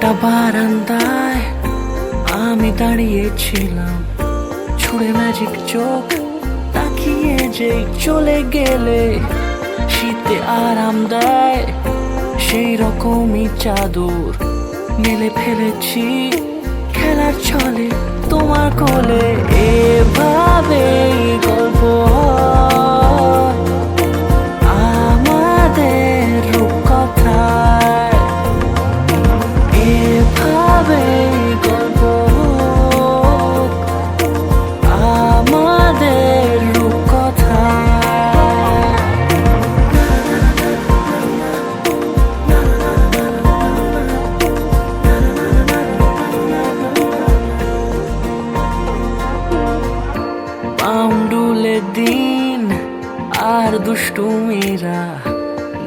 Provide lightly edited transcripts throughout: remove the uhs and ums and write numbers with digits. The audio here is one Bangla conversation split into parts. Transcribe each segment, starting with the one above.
একটা বারান্দায় আমি দাঁড়িয়েছিলাম, ছুঁড়ে ম্যাজিক চোখ তাকিয়ে যে চলে গেলে শীতে আরাম দেয় সেই রকমই চাদর মেলে ফেলেছি খেলার ছলে তোমার কোলে। এভাবে গল্প হয় আমাদের রূপকথায়, এভাবে গল্প হোক আমাদের রূপকথায়। পাউন্ডুলে দিন আর দুষ্টুমিরা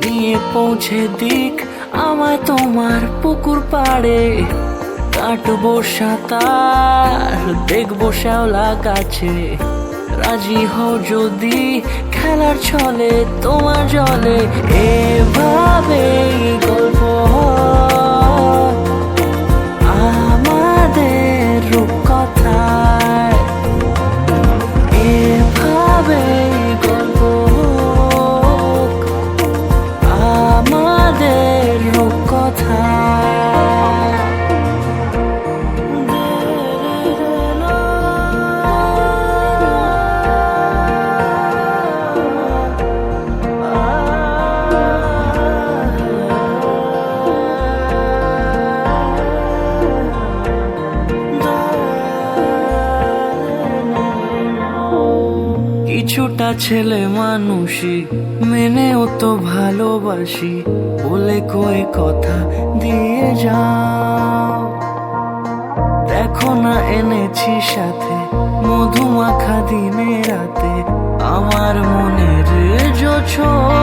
নিয়ে পৌঁছে দিক আমায় তোমার পুকুর পাড়ে। কাটবো সাঁতার, দেখবো শ্যাওলা গাছে, রাজি হও যদি খেলার ছলে তোমার জলে। এভাবে গল্প হয় আমাদের রূপকথায়, এভাবে গল্প হোক আমাদের রূপকথায়। কিছুটা ছেলে মানুষই মেনেও তো ভালোবাসি, বলে কয়ে কথা দিয়ে যাও। দেখো না এনেছি সাথে মধুমাখা দিনে রাতে আমার মনের জোছর।